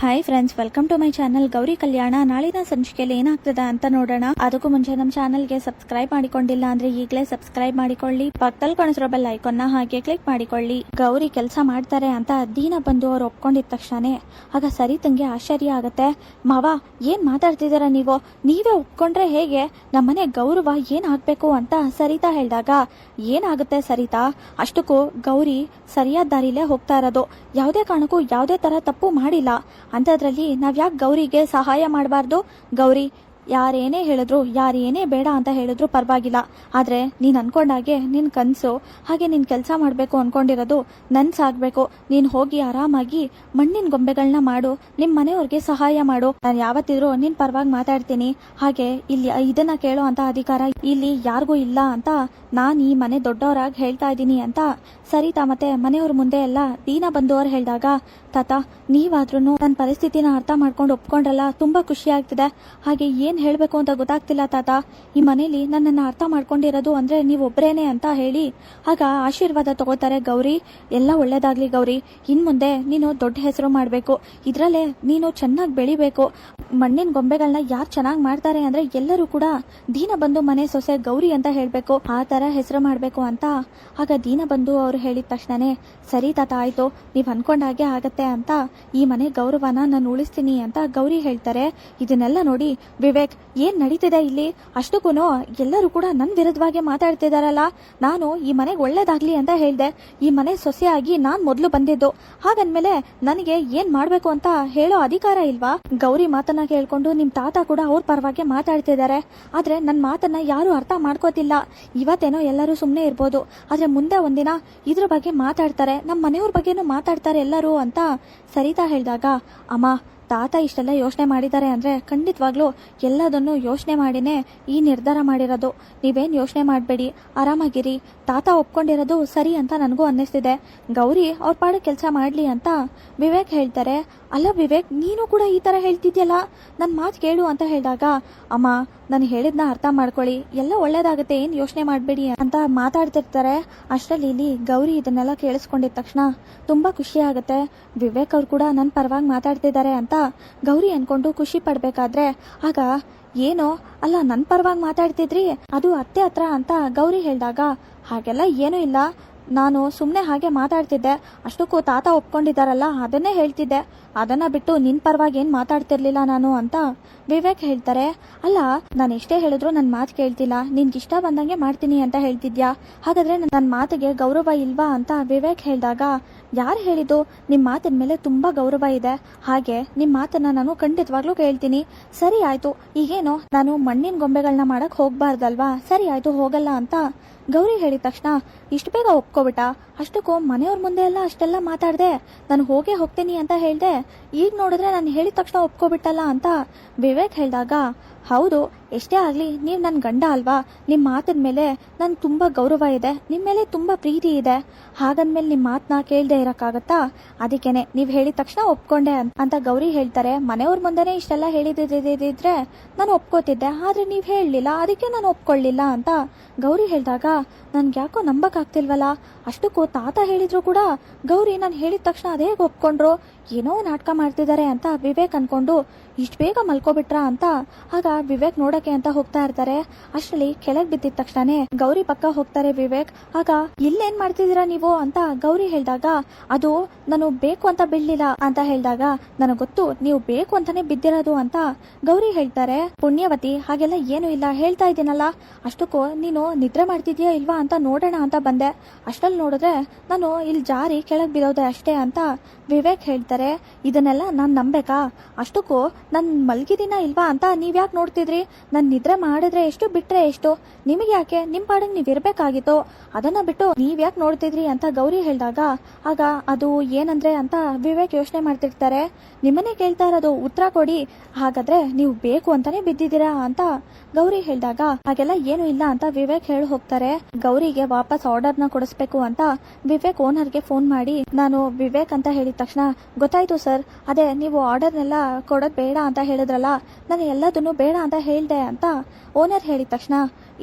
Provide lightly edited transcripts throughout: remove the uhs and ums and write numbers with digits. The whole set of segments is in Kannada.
Hi friends, welcome to my channel. Gauri Kalyana ನಾಳಿನ ಸಂಚಿಕೆಯಲ್ಲಿ ಏನಾಗ್ತದ ಅಂತ ನೋಡೋಣ. ಅದಕ್ಕೂ ಮುಂಚೆ ನಮ್ಮ ಚಾನಲ್ಗೆ ಸಬ್ಸ್ಕ್ರೈಬ್ ಮಾಡಿಕೊಂಡಿಲ್ಲ ಅಂದ್ರೆ ಈಗಲೇ ಸಬ್ಸ್ಕ್ರೈಬ್ ಮಾಡಿಕೊಳ್ಳಿ. ಪಕ್ಕದಲ್ಲಿ ಕಾಣಿಸಿರೋ ಬೆಲ್ ಐಕಾನ್ನ ಹಾಗೆ ಕ್ಲಿಕ್ ಮಾಡಿಕೊಳ್ಳಿ. ಗೌರಿ ಕೆಲಸ ಮಾಡ್ತಾರೆ ಅಂತ ದೀನ ಬಂದು ಅವ್ರು ಒಪ್ಕೊಂಡಿದ ತಕ್ಷಣ ಆಗ ಸರಿತಂಗೆ ಆಶ್ಚರ್ಯ ಆಗತ್ತೆ. ಮಾವ, ಏನ್ ಮಾತಾಡ್ತಿದಾರ ನೀವು? ನೀವೇ ಒಪ್ಕೊಂಡ್ರೆ ಹೇಗೆ? ನಮ್ಮನೆ ಗೌರವ ಏನ್ ಆಗ್ಬೇಕು ಅಂತ ಸರಿತಾ ಹೇಳಿದಾಗ, ಏನಾಗುತ್ತೆ ಸರಿತಾ, ಅಷ್ಟಕ್ಕೂ ಗೌರಿ ಸರಿಯಾದ ದಾರಿಲೇ ಹೋಗ್ತಾ ಇರೋದು. ಯಾವುದೇ ಕಾರಣಕ್ಕೂ ಯಾವುದೇ ತರ ತಪ್ಪು ಮಾಡಿಲ್ಲ. ಅಂಥದ್ರಲ್ಲಿ ನಾವ್ಯಾಕೆ ಗೌರಿಗೆ ಸಹಾಯ ಮಾಡಬಾರ್ದು? ಗೌರಿ ಯಾರೇನೇ ಹೇಳಿದ್ರು, ಯಾರೇನೇ ಬೇಡ ಅಂತ ಹೇಳಿದ್ರು ಪರವಾಗಿಲ್ಲ, ಆದ್ರೆ ನೀನ್ ಅನ್ಕೊಂಡಾಗೆ ನಿನ್ ಕನ್ಸು ಹಾಗೆ ನೀನ್ ಕೆಲಸ ಮಾಡ್ಬೇಕು ಅನ್ಕೊಂಡಿರೋದು ನನ್ಸಾಗ್ಬೇಕು. ನೀನ್ ಹೋಗಿ ಆರಾಮಾಗಿ ಮಣ್ಣಿನ ಗೊಂಬೆಗಳನ್ನ ಮಾಡು, ನಿಮ್ ಮನೆಯವ್ರಿಗೆ ಸಹಾಯ ಮಾಡು. ನಾನು ಯಾವತ್ತಿದ್ರು ನಿನ್ ಪರವಾಗಿ ಮಾತಾಡ್ತೀನಿ. ಹಾಗೆ ಇಲ್ಲಿ ಇದನ್ನ ಕೇಳೋ ಅಂತ ಅಧಿಕಾರ ಇಲ್ಲಿ ಯಾರಿಗೂ ಇಲ್ಲ ಅಂತ ನಾನ್ ಈ ಮನೆ ದೊಡ್ಡವರಾಗಿ ಹೇಳ್ತಾ ಇದ್ದೀನಿ ಅಂತ ಸರಿತಾ ಮತ್ತೆ ಮನೆಯವ್ರ ಮುಂದೆ ಎಲ್ಲ ದೀನ ಬಂದವರು ಹೇಳಿದಾಗ, ತಾತ ನೀವಾದ್ರೂ ನನ್ನ ಪರಿಸ್ಥಿತಿನ ಅರ್ಥ ಮಾಡ್ಕೊಂಡು ಒಪ್ಕೊಂಡ್ರಲ್ಲ, ತುಂಬಾ ಖುಷಿ ಆಗ್ತಿದೆ. ಹಾಗೆ ಏನ್ ಹೇಳ್ಬೇಕು ಅಂತ ಗೊತ್ತಾಗ್ತಿಲ್ಲ ತಾತ. ಈ ಮನೇಲಿ ನನ್ನನ್ನ ಅರ್ಥ ಮಾಡ್ಕೊಂಡಿರೋದು ಅಂದ್ರೆ ನೀವೊಬ್ರೇನೆ ಅಂತ ಹೇಳಿ ಆಗ ಆಶೀರ್ವಾದ ತಗೋತಾರೆ. ಗೌರಿ, ಎಲ್ಲ ಒಳ್ಳೇದಾಗ್ಲಿ ಗೌರಿ, ಇನ್ ಮುಂದೆ ನೀನು ದೊಡ್ಡ ಹೆಸರು ಮಾಡ್ಬೇಕು, ಇದ್ರಲ್ಲೇ ನೀನು ಚೆನ್ನಾಗಿ ಬೆಳಿಬೇಕು. ಮಣ್ಣಿನ ಗೊಂಬೆಗಳನ್ನ ಯಾರು ಚೆನ್ನಾಗಿ ಮಾಡ್ತಾರೆ ಅಂದ್ರೆ ಎಲ್ಲರೂ ಕೂಡ ದೀನ ಬಂದು ಮನೆ ಸೊಸೆ ಗೌರಿ ಅಂತ ಹೇಳ್ಬೇಕು, ಆ ತರ ಹೆಸರು ಮಾಡ್ಬೇಕು ಅಂತ ಆಗ ದೀನ ಬಂದು ಅವ್ರು ಹೇಳಿದ ತಕ್ಷಣನೇ, ಸರಿ ತಾತ ಆಯ್ತು, ನೀವ್ ಅನ್ಕೊಂಡಾಗೆ ಆಗತ್ತೆ ಅಂತ ಈ ಮನೆ ಗೌರವನ ನಾನು ಉಳಿಸ್ತೀನಿ ಅಂತ ಗೌರಿ ಹೇಳ್ತಾರೆ. ಇದನ್ನೆಲ್ಲ ನೋಡಿ ವಿವೇಕ್, ಏನ್ ನಡೀತಿದೆ ಇಲ್ಲಿ? ಅಷ್ಟಕ್ಕೂ ಎಲ್ಲರೂ ಕೂಡ ನನ್ ವಿರುದ್ಧವಾಗಿ ಮಾತಾಡ್ತಿದಾರಲ್ಲ. ನಾನು ಈ ಮನೆಗೆ ಒಳ್ಳೇದಾಗ್ಲಿ ಅಂತ ಹೇಳ್ದೆ, ಈ ಮನೆ ಸೊಸೆಯಾಗಿ ನಾನ್ ಮೊದ್ಲು ಬಂದಿದ್ದು, ಹಾಗಂದ್ಮೇಲೆ ನನಗೆ ಏನ್ ಮಾಡ್ಬೇಕು ಅಂತ ಹೇಳೋ ಅಧಿಕಾರ ಇಲ್ವಾ? ಗೌರಿ ಮಾತನ್ನ ಕೇಳ್ಕೊಂಡು ನಿಮ್ ತಾತ ಕೂಡ ಅವ್ರ ಪರವಾಗಿ ಮಾತಾಡ್ತಿದ್ದಾರೆ, ಆದ್ರೆ ನನ್ ಮಾತನ್ನ ಯಾರು ಅರ್ಥ ಮಾಡ್ಕೋತಿಲ್ಲ. ಇವತ್ತೇನೋ ಎಲ್ಲರೂ ಸುಮ್ನೆ ಇರ್ಬೋದು, ಆದ್ರೆ ಮುಂದೆ ಒಂದಿನ ಇದ್ರ ಬಗ್ಗೆ ಮಾತಾಡ್ತಾರೆ, ನಮ್ಮ ಮನೆಯವ್ರ ಬಗ್ಗೆನೂ ಮಾತಾಡ್ತಾರೆ ಎಲ್ಲರೂ ಅಂತ ಸರಿತಾ ಹೇಳಿದಾಗ, ಅಮ್ಮ ತಾತ ಇಷ್ಟೆಲ್ಲ ಯೋಚನೆ ಮಾಡಿದ್ದಾರೆ ಅಂದ್ರೆ ಖಂಡಿತವಾಗ್ಲೂ ಎಲ್ಲದನ್ನು ಯೋಚನೆ ಮಾಡಿನೇ ಈ ನಿರ್ಧಾರ ಮಾಡಿರೋದು. ನೀವೇನ್ ಯೋಚನೆ ಮಾಡಬೇಡಿ, ಆರಾಮಾಗಿರಿ. ತಾತ ಒಪ್ಕೊಂಡಿರೋದು ಸರಿ ಅಂತ ನನಗೂ ಅನ್ನಿಸ್ತಿದೆ. ಗೌರಿ ಅವ್ರ ಪಾಡು ಕೆಲಸ ಮಾಡ್ಲಿ ಅಂತ ವಿವೇಕ್ ಹೇಳ್ತಾರೆ. ಅಲ್ಲ ವಿವೇಕ್, ನೀನು ಕೂಡ ಈ ತರ ಹೇಳ್ತಿದ್ಯಲ್ಲ, ನನ್ನ ಮಾತು ಕೇಳು ಅಂತ ಹೇಳಿದಾಗ, ಅಮ್ಮ ನಾನು ಹೇಳಿದ್ನ ಅರ್ಥ ಮಾಡ್ಕೊಳ್ಳಿ, ಎಲ್ಲ ಒಳ್ಳೇದಾಗುತ್ತೆ, ಏನ್ ಯೋಚನೆ ಮಾಡಬೇಡಿ ಅಂತ ಮಾತಾಡ್ತಿರ್ತಾರೆ. ಅಷ್ಟರಲ್ಲಿ ಇಲ್ಲಿ ಗೌರಿ ಇದನ್ನೆಲ್ಲ ಕೇಳಿಸ್ಕೊಂಡಿದ ತಕ್ಷಣ ತುಂಬಾ ಖುಷಿ ಆಗುತ್ತೆ. ವಿವೇಕ್ ಅವ್ರು ಕೂಡ ನನ್ನ ಪರವಾಗಿ ಮಾತಾಡ್ತಿದ್ದಾರೆ ಅಂತ ಗೌರಿ ಅನ್ಕೊಂಡು ಖುಷಿ ಪಡ್ಬೇಕಾದ್ರೆ ಆಗ ಏನೋ ಅಲ್ಲ, ನನ್ನ ಪರವಾಗಿ ಮಾತಾಡ್ತಿದ್ರಿ, ಅದು ಅತ್ತೆ ಹತ್ರ ಅಂತ ಗೌರಿ ಹೇಳಿದಾಗ, ಹಾಗೆಲ್ಲ ಏನೂ ಇಲ್ಲ, ನಾನು ಸುಮ್ಮನೆ ಹಾಗೆ ಮಾತಾಡ್ತಿದ್ದೆ, ಅಷ್ಟಕ್ಕೂ ತಾತ ಒಪ್ಕೊಂಡಿದ್ದಾರಲ್ಲ ಅದನ್ನೇ ಹೇಳ್ತಿದ್ದೆ, ಅದನ್ನ ಬಿಟ್ಟು ನಿನ್ ಪರವಾಗಿ ಏನ್ ಮಾತಾಡ್ತಿರ್ಲಿಲ್ಲ ನಾನು ಅಂತ ವಿವೇಕ್ ಹೇಳ್ತಾರೆ. ಅಲ್ಲ, ನಾನು ಎಷ್ಟೇ ಹೇಳಿದ್ರು ನನ್ನ ಮಾತು ಕೇಳ್ತಿಲ್ಲ, ನಿನ್ಗೆ ಇಷ್ಟ ಬಂದಂಗೆ ಮಾಡ್ತೀನಿ ಅಂತ ಹೇಳ್ತಿದ್ಯಾ, ಹಾಗಾದ್ರೆ ನನ್ನ ಮಾತಿಗೆ ಗೌರವ ಇಲ್ವಾ ಅಂತ ವಿವೇಕ್ ಹೇಳಿದಾಗ, ಯಾರು ಹೇಳಿದ್ದು? ನಿಮ್ಮ ಮಾತಿನ ಮೇಲೆ ತುಂಬಾ ಗೌರವ ಇದೆ, ಹಾಗೆ ನಿಮ್ಮ ಮಾತನ್ನ ನಾನು ಖಂಡಿತವಾಗ್ಲೂ ಕೇಳ್ತೀನಿ. ಸರಿ ಆಯ್ತು, ಈಗೇನೋ ನಾನು ಮಣ್ಣಿನ ಗೊಂಬೆಗಳನ್ನ ಮಾಡಕ್ ಹೋಗ್ಬಾರ್ದಲ್ವಾ? ಸರಿ ಆಯ್ತು, ಹೋಗಲ್ಲ ಅಂತ ಗೌರಿ ಹೇಳಿದ ತಕ್ಷಣ ಇಷ್ಟು ಬೇಗ ಒಪ್ಕೊಬಿಟ್ಟ. ಅಷ್ಟಕ್ಕೂ ಮನೆಯವ್ರ ಮುಂದೆ ಎಲ್ಲ ಅಷ್ಟೆಲ್ಲ ಮಾತಾಡ್ದೆ, ನಾನು ಹೋಗೇ ಹೋಗ್ತೀನಿ ಅಂತ ಹೇಳ್ದೆ, ಈಗ ನೋಡಿದ್ರೆ ನಾನು ಹೇಳಿದ ತಕ್ಷಣ ಒಪ್ಕೊಬಿಟ್ಟಲ್ಲ ಅಂತ ವಿವೇಕ್ ಹೇಳಿದಾಗ, ಹೌದು, ಎಷ್ಟೇ ಆಗ್ಲಿ ನೀವ್ ನನ್ ಗಂಡ ಅಲ್ವಾ, ನಿಮ್ ಮಾತಿನ ಮೇಲೆ ನನ್ ತುಂಬಾ ಗೌರವ ಇದೆ, ನಿಮ್ ಮೇಲೆ ತುಂಬಾ ಪ್ರೀತಿ ಇದೆ, ಹಾಗಂದ್ಮೇಲೆ ನಿಮ್ ಮಾತನ್ನ ಕೇಳ್ದೆ ಇರಕ್ಕಾಗತ್ತಾ? ಅದಕ್ಕೇನೆ ನೀವ್ ಹೇಳಿದ ತಕ್ಷಣ ಒಪ್ಕೊಂಡೆ ಅಂತ ಗೌರಿ ಹೇಳ್ತಾರೆ. ಮನೆಯವ್ರ ಮುಂದೆನೆ ಇಷ್ಟೆಲ್ಲ ಹೇಳಿದ್ರೆ ನಾನು ಒಪ್ಕೋತಿದ್ದೆ, ಆದ್ರೆ ನೀವ್ ಹೇಳಲಿಲ್ಲ, ಅದಕ್ಕೆ ನಾನು ಒಪ್ಕೊಳ್ಳಿಲ್ಲ ಅಂತ ಗೌರಿ ಹೇಳಿದಾಗ, ನನ್ಗೆ ಯಾಕೋ ನಂಬಕ್ ಆಗ್ತಿಲ್ವಲ್ಲ. ಅಷ್ಟಕ್ಕೂ ತಾತ ಹೇಳಿದ್ರು ಕೂಡ ಗೌರಿ ನಾನು ಹೇಳಿದ ತಕ್ಷಣ ಅದೇ ಒಪ್ಕೊಂಡ್ರು, ಏನೋ ನಾಟಕ ಮಾಡ್ತಿದ್ದಾರೆ ಅಂತ ವಿವೇಕ್ ಅನ್ಕೊಂಡು ಇಷ್ಟು ಬೇಗ ಮಲ್ಕೋಬಿಟ್ರ ಅಂತ ಆಗ ವಿವೇಕ್ ನೋಡಕ್ಕೆ ಅಂತ ಹೋಗ್ತಾ ಇರ್ತಾರೆ. ಅಷ್ಟರಲ್ಲಿ ಕೆಳಗ್ ಬಿದ್ದಿದ ತಕ್ಷಣನೇ ಗೌರಿ ಪಕ್ಕ ಹೋಗ್ತಾರೆ ವಿವೇಕ್. ಆಗ ಇಲ್ಲೇನ್ ಮಾಡ್ತಿದ್ದೀರಾ ನೀವು ಅಂತ ಗೌರಿ ಹೇಳಿದಾಗ, ಅದು ನಾನು ಬೇಕು ಅಂತ ಬಿಡ್ಲಿಲ್ಲ ಅಂತ ಹೇಳಿದಾಗ, ನನಗೆ ಗೊತ್ತು ನೀವು ಬೇಕು ಅಂತಾನೆ ಬಿದ್ದಿರೋದು ಅಂತ ಗೌರಿ ಹೇಳ್ತಾರೆ. ಪುಣ್ಯವತಿ, ಹಾಗೆಲ್ಲ ಏನು ಇಲ್ಲ, ಹೇಳ್ತಾ ಇದ್ದೀನಲ್ಲ, ಅಷ್ಟಕ್ಕೂ ನೀನು ನಿದ್ರೆ ಮಾಡ್ತಿದ್ಯಾ ಇಲ್ವಾ ಅಂತ ನೋಡೋಣ ಅಂತ ಬಂದೆ, ಅಷ್ಟಲ್ಲಿ ನೋಡಿದ್ರೆ ನಾನು ಇಲ್ಲಿ ಜಾರಿ ಕೆಳಗ್ ಬಿದ್ದೋದೆ ಅಷ್ಟೇ ಅಂತ ವಿವೇಕ್ ಹೇಳ್ತಾರೆ. ಇದನ್ನೆಲ್ಲ ನಾನ್ ನಂಬೇಕಾ? ಅಷ್ಟಕ್ಕೂ ನನ್ ಮಲ್ಗಿದಿನ ಇಲ್ವಾ ಅಂತ ನೀವ್ಯಾಕೆ ನೋಡ್ತಿದ್ರಿ? ನನ್ ನಿದ್ರೆ ಮಾಡಿದ್ರೆ ಎಷ್ಟು, ಬಿಟ್ರೆ ಎಷ್ಟು, ನಿಮಗೆ ಯಾಕೆ? ನಿಮ್ ಪಾಡಿಗೆ ನೀವ್ ಇರ್ಬೇಕಾಗಿತ್ತು, ಅದನ್ನ ಬಿಟ್ಟು ನೀವ್ಯಾಕೆ ನೋಡ್ತಿದ್ರಿ ಅಂತ ಗೌರಿ ಹೇಳಿದಾಗ, ಆಗ ಅದು ಏನಂದ್ರೆ ಅಂತ ವಿವೇಕ್ ಯೋಚನೆ ಮಾಡ್ತಿರ್ತಾರೆ. ನಿಮ್ಮನ್ನೇ ಕೇಳ್ತಾ ಇರೋದು, ಉತ್ತರ ಕೊಡಿ, ಹಾಗಾದ್ರೆ ನೀವು ಬೇಕು ಅಂತಾನೆ ಬಿದ್ದಿದ್ದೀರಾ ಅಂತ ಗೌರಿ ಹೇಳಿದಾಗ, ಹಾಗೆಲ್ಲ ಏನು ಇಲ್ಲ ಅಂತ ವಿವೇಕ್ ಹೇಳಿ ಹೋಗ್ತಾರೆ. ಗೌರಿಗೆ ವಾಪಸ್ ಆರ್ಡರ್ನ ಕೊಡಿಸ್ಬೇಕು ಅಂತ ವಿವೇಕ್ ಓನರ್ಗೆ ಫೋನ್ ಮಾಡಿ, ನಾನು ವಿವೇಕ್ ಅಂತ ಹೇಳಿದ ತಕ್ಷಣ, ಗೊತ್ತಾಯ್ತು ಸರ್, ಅದೇ ನೀವು ಆರ್ಡರ್ನೆಲ್ಲ ಕೊಡೋದು ಬೇಡ ಅಂತ ಹೇಳಿದ್ರಲ್ಲ, ನಾನು ಎಲ್ಲದನ್ನು ಬೇಡ ಅಂತ ಹೇಳ್ದೆ ಅಂತ ಓನರ್ ಹೇಳಿದ ತಕ್ಷಣ,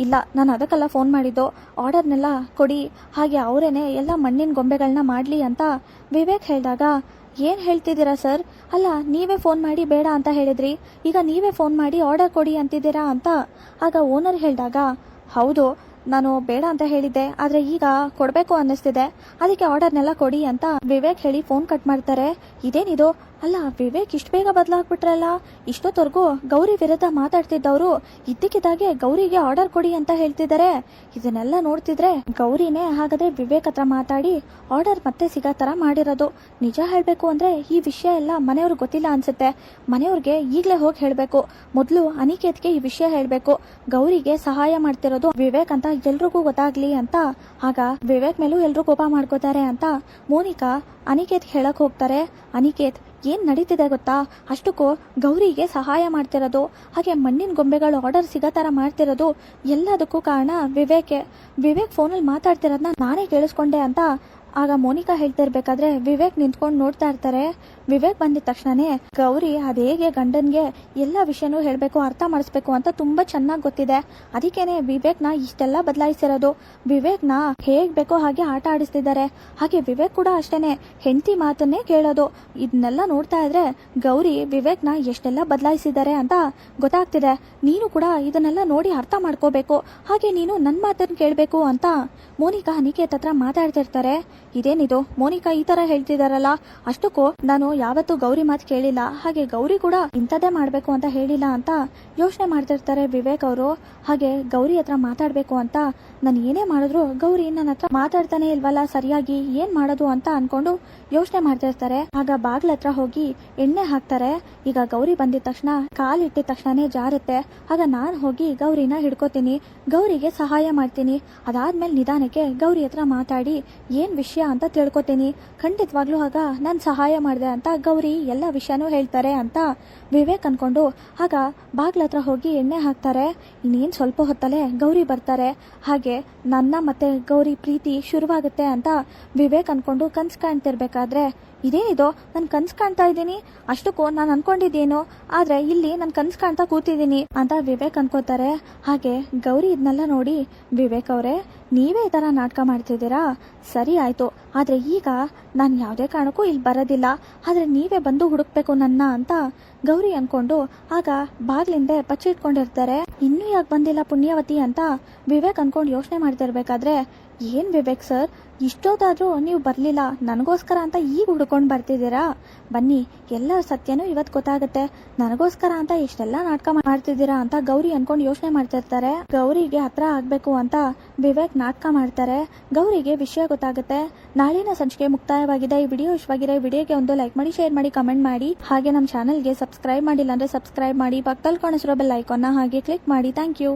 ಇಲ್ಲ ನಾನು ಅದಕ್ಕೆಲ್ಲ ಫೋನ್ ಮಾಡಿದ್ದು, ಆರ್ಡರ್ನೆಲ್ಲ ಕೊಡಿ, ಹಾಗೆ ಅವರೇನೆ ಎಲ್ಲ ಮಣ್ಣಿನ ಗೊಂಬೆಗಳನ್ನ ಮಾಡ್ಲಿ ಅಂತ ವಿವೇಕ್ ಹೇಳಿದಾಗ, ಏನ್ ಹೇಳ್ತಿದ್ದೀರಾ ಸರ್? ಅಲ್ಲ, ನೀವೇ ಫೋನ್ ಮಾಡಿ ಬೇಡ ಅಂತ ಹೇಳಿದ್ರಿ, ಈಗ ನೀವೇ ಫೋನ್ ಮಾಡಿ ಆರ್ಡರ್ ಕೊಡಿ ಅಂತಿದ್ದೀರಾ ಅಂತ. ಆಗ ಓನರ್ ಹೇಳಿದಾಗ, ಹೌದು, ನಾನು ಬೇಡ ಅಂತ ಹೇಳಿದ್ದೆ, ಆದ್ರೆ ಈಗ ಕೊಡ್ಬೇಕು ಅನ್ನಿಸ್ತಿದೆ, ಅದಕ್ಕೆ ಆರ್ಡರ್ನೆಲ್ಲ ಕೊಡಿ ಅಂತ ವಿವೇಕ್ ಹೇಳಿ ಫೋನ್ ಕಟ್ ಮಾಡ್ತಾರೆ. ಇದೇನಿದು? ಅಲ್ಲ, ವಿವೇಕ್ ಇಷ್ಟು ಬೇಗ ಬದಲಾಗ್ಬಿಟ್ರಲ್ಲ. ಇಷ್ಟೊತ್ತವರೆಗೂ ಗೌರಿ ವಿರುದ್ಧ ಮಾತಾಡ್ತಿದ್ದವರು ಇದ್ದಕ್ಕಿದ್ದಾಗೆ ಗೌರಿಗೆ ಆರ್ಡರ್ ಕೊಡಿ ಅಂತ ಹೇಳ್ತಿದ್ದಾರೆ. ಇದನ್ನೆಲ್ಲ ನೋಡ್ತಿದ್ರೆ ಗೌರಿನೇ ಹಾಗಾದ್ರೆ ವಿವೇಕ್ ಹತ್ರ ಮಾತಾಡಿ ಆರ್ಡರ್ ಮತ್ತೆ ಸಿಗೋ ತರ ಮಾಡಿರೋದು. ನಿಜ ಹೇಳ್ಬೇಕು ಅಂದ್ರೆ ಈ ವಿಷಯ ಎಲ್ಲ ಮನೆಯವ್ರಿಗೆ ಗೊತ್ತಿಲ್ಲ ಅನ್ಸುತ್ತೆ. ಮನೆಯವ್ರಿಗೆ ಈಗ್ಲೇ ಹೋಗಿ ಹೇಳ್ಬೇಕು. ಮೊದ್ಲು ಅನಿಕೇತ್ಗೆ ಈ ವಿಷಯ ಹೇಳ್ಬೇಕು. ಗೌರಿಗೆ ಸಹಾಯ ಮಾಡ್ತಿರೋದು ವಿವೇಕ್ ಅಂತ ಎಲ್ರಿಗೂ ಗೊತ್ತಾಗ್ಲಿ ಅಂತ. ಆಗ ವಿವೇಕ್ ಮೇಲೂ ಎಲ್ರೂ ಕೋಪ ಮಾಡ್ಕೋತಾರೆ ಅಂತ ಮೋನಿಕಾ ಅನಿಕೇತ್ ಹೇಳಕ್ ಹೋಗ್ತಾರೆ. ಅನಿಕೇತ್, ಏನ್ ನಡೀತಿದೆ ಗೊತ್ತಾ? ಅಷ್ಟಕ್ಕೂ ಗೌರಿಗೆ ಸಹಾಯ ಮಾಡ್ತಿರೋದು, ಹಾಗೆ ಮಣ್ಣಿನ ಗೊಂಬೆಗಳು ಆರ್ಡರ್ ಸಿಗೋ ತರ ಮಾಡ್ತಿರೋದು ಎಲ್ಲದಕ್ಕೂ ಕಾರಣ ವಿವೇಕ್ ಫೋನಲ್ಲಿ ಮಾತಾಡ್ತಿರೋದನ್ನ ನಾನೇ ಕೇಳಿಸ್ಕೊಂಡೆ ಅಂತ. ಆಗ ಮೋನಿಕಾ ಹೇಳ್ತಿರ್ಬೇಕಾದ್ರೆ ವಿವೇಕ್ ನಿಂತ್ಕೊಂಡು ನೋಡ್ತಾ ಇರ್ತಾರೆ. ವಿವೇಕ್ ಬಂದಿದ ತಕ್ಷಣನೇ ಗೌರಿ ಅದೇಗೆ ಗಂಡನ್ಗೆ ಎಲ್ಲ ವಿಷಯನೂ ಹೇಳ್ಬೇಕು, ಅರ್ಥ ಮಾಡಿಸ್ಬೇಕು ಅಂತ ತುಂಬಾ ಚೆನ್ನಾಗಿ ಗೊತ್ತಿದೆ. ಅದಕ್ಕೇನೆ ವಿವೇಕ್ನ ಇಷ್ಟೆಲ್ಲ ಬದಲಾಯಿಸಿರೋದು. ವಿವೇಕ್ನ ಹೇಗ್ ಬೇಕೋ ಹಾಗೆ ಆಟ ಆಡಿಸ್ತಿದ್ದಾರೆ. ಹಾಗೆ ವಿವೇಕ್ ಕೂಡ ಅಷ್ಟೇನೆ, ಹೆಂಡತಿ ಮಾತನ್ನೇ ಕೇಳೋದು. ಇದನ್ನೆಲ್ಲ ನೋಡ್ತಾ ಇದ್ರೆ ಗೌರಿ ವಿವೇಕ್ನ ಎಷ್ಟೆಲ್ಲ ಬದಲಾಯಿಸಿದ್ದಾರೆ ಅಂತ ಗೊತ್ತಾಗ್ತಿದೆ. ನೀನು ಕೂಡ ಇದನ್ನೆಲ್ಲ ನೋಡಿ ಅರ್ಥ ಮಾಡ್ಕೋಬೇಕು, ಹಾಗೆ ನೀನು ನನ್ನ ಮಾತನ್ನ ಕೇಳಬೇಕು ಅಂತ ಮೋನಿಕಾ ಅನಿಕೇತ್ ಹತ್ರ ಮಾತಾಡ್ತಿರ್ತಾರೆ. ಇದೇನಿದು, ಮೋನಿಕಾ ಈ ತರ ಹೇಳ್ತಿದಾರಲ್ಲ, ಅಷ್ಟಕ್ಕೂ ನಾನು ಯಾವತ್ತೂ ಗೌರಿ ಮಾತು ಕೇಳಿಲ್ಲ, ಹಾಗೆ ಗೌರಿ ಕೂಡ ಇಂಥದ್ದೇ ಮಾಡ್ಬೇಕು ಅಂತ ಹೇಳಿಲ್ಲ ಅಂತ ಯೋಚನೆ ಮಾಡ್ತಿರ್ತಾರೆ ವಿವೇಕ್ ಅವರು. ಹಾಗೆ ಗೌರಿ ಹತ್ರ ಮಾತಾಡ್ಬೇಕು ಅಂತ ನಾನು ಏನೇ ಮಾಡಿದ್ರು ಗೌರಿ ನನ್ನ ಹತ್ರ ಮಾತಾಡ್ತಾನೆ ಇಲ್ವಲ್ಲ ಸರಿಯಾಗಿ, ಏನ್ ಮಾಡೋದು ಅಂತ ಅನ್ಕೊಂಡು ಯೋಚನೆ ಮಾಡ್ತಿರ್ತಾರೆ. ಆಗ ಬಾಗ್ಲ ಹತ್ರ ಹೋಗಿ ಎಣ್ಣೆ ಹಾಕ್ತಾರೆ. ಈಗ ಗೌರಿ ಬಂದಿದ ತಕ್ಷಣ ಕಾಲಿಟ್ಟಿದ ತಕ್ಷಣನೇ ಜಾರುತ್ತೆ. ಆಗ ನಾನ್ ಹೋಗಿ ಗೌರಿನ ಹಿಡ್ಕೋತೀನಿ, ಗೌರಿಗೆ ಸಹಾಯ ಮಾಡ್ತೀನಿ. ಅದಾದ್ಮೇಲೆ ನಿಧಾನಕ್ಕೆ ಗೌರಿ ಹತ್ರ ಮಾತಾಡಿ ಏನ್ ವಿಷಯ ಅಂತ ತಿಳ್ಕೊತೀನಿ. ಖಂಡಿತವಾಗ್ಲೂ ಆಗ ನಾನು ಸಹಾಯ ಮಾಡಿದೆ ಅಂತ ಗೌರಿ ಎಲ್ಲ ವಿಷಯನೂ ಹೇಳ್ತಾರೆ ಅಂತ ವಿವೇಕ್ ಅನ್ಕೊಂಡು ಆಗ ಬಾಗ್ಲ ಹತ್ರ ಹೋಗಿ ಎಣ್ಣೆ ಹಾಕ್ತಾರೆ. ಇನ್ನೇನ್ ಸ್ವಲ್ಪ ಹೊತ್ತಲ್ಲೇ ಗೌರಿ ಬರ್ತಾರೆ. ಹಾಗೆ ನನ್ನ ಮತ್ತೆ ಗೌರಿ ಪ್ರೀತಿ ಶುರುವಾಗುತ್ತೆ ಅಂತ ವಿವೇಕ್ ಅನ್ಕೊಂಡು ಕನ್ಸು ಕಾಣ್ತಿರ್ಬೇಕಾದ್ರೆ, ಇದೇನಿದು, ನಾನು ಕನ್ಸು ಕಾಣ್ತಾ ಇದ್ದೀನಿ, ಅಷ್ಟಕ್ಕೂ ನಾನು ಅನ್ಕೊಂಡಿದ್ದೇನು, ಆದ್ರೆ ಇಲ್ಲಿ ನಾನು ಕನ್ಸು ಕಾಣ್ತಾ ಕೂತಿದ್ದೀನಿ ಅಂತ ವಿವೇಕ್ ಅನ್ಕೋತಾರೆ. ಹಾಗೆ ಗೌರಿ ಇದನ್ನೆಲ್ಲ ನೋಡಿ, ವಿವೇಕ್ ಅವರೇ, ನೀವೇ ಈ ತರ ನಾಟಕ ಮಾಡ್ತಿದ್ದೀರಾ, ಸರಿ ಆಯ್ತು, ಆದ್ರೆ ಈಗ ನಾನು ಯಾವುದೇ ಕಾರಣಕ್ಕೂ ಇಲ್ಲಿ ಬರೋದಿಲ್ಲ, ಆದ್ರೆ ನೀವೇ ಬಂದು ಹುಡುಕ್ಬೇಕು ನನ್ನ ಅಂತ ಗೌರಿ ಅನ್ಕೊಂಡು ಆಗ ಬಾಗ್ಲಿಂದೆ ಬಚ್ಚಿಟ್ಕೊಂಡಿರ್ತಾರೆ. ಇನ್ನೂ ಯಾಕೆ ಬಂದಿಲ್ಲ ಪುಣ್ಯವತಿ ಅಂತ ವಿವೇಕ್ ಅನ್ಕೊಂಡು ಯೋಚನೆ ಮಾಡ್ತಿರ್ಬೇಕಾದ್ರೆ, ಏನ್ ವಿವೇಕ್ ಸರ್, ಇಷ್ಟೊತ್ತಾದ್ರೂ ನೀವು ಬರ್ಲಿಲ್ಲ, ನನಗೋಸ್ಕರ ಅಂತ ಈಗ ಹುಡ್ಕೊಂಡು ಬರ್ತಿದ್ದೀರಾ? ಬನ್ನಿ, ಎಲ್ಲ ಸತ್ಯನೂ ಇವತ್ತು ಗೊತ್ತಾಗುತ್ತೆ, ನನಗೋಸ್ಕರ ಅಂತ ಎಷ್ಟೆಲ್ಲ ನಾಟಕ ಮಾಡ್ತಿದ್ದೀರಾ ಅಂತ ಗೌರಿ ಅನ್ಕೊಂಡು ಯೋಚನೆ ಮಾಡ್ತಿರ್ತಾರೆ. ಗೌರಿಗೆ ಹತ್ರ ಆಗ್ಬೇಕು ಅಂತ ವಿವೇಕ್ ನಾಟಕ ಮಾಡ್ತಾರೆ. ಗೌರಿಗೆ ವಿಷಯ ಗೊತ್ತಾಗುತ್ತೆ. ನಾಳಿನ ಸಂಚಿಕೆ ಮುಕ್ತಾಯವಾಗಿದೆ. ಈ ವಿಡಿಯೋ ಇಷ್ಟವಾಗಿದೆ, ವಿಡಿಯೋಗೆ ಒಂದು ಲೈಕ್ ಮಾಡಿ, ಶೇರ್ ಮಾಡಿ, ಕಮೆಂಟ್ ಮಾಡಿ. ಹಾಗೆ ನಮ್ಮ ಚಾನಲ್ಗೆ ಸಬ್ಸ್ಕ್ರೈಬ್ ಮಾಡಿಲ್ಲ ಅಂದ್ರೆ ಸಬ್ಸ್ಕ್ರೈಬ್ ಮಾಡಿ, ಪಕ್ಕದಲ್ಲಿ ಕಾಣಿಸಿರೋ ಬೆಲ್ ಐಕಾನ್ನ ಹಾಗೆ ಕ್ಲಿಕ್ ಮಾಡಿ. Thank you.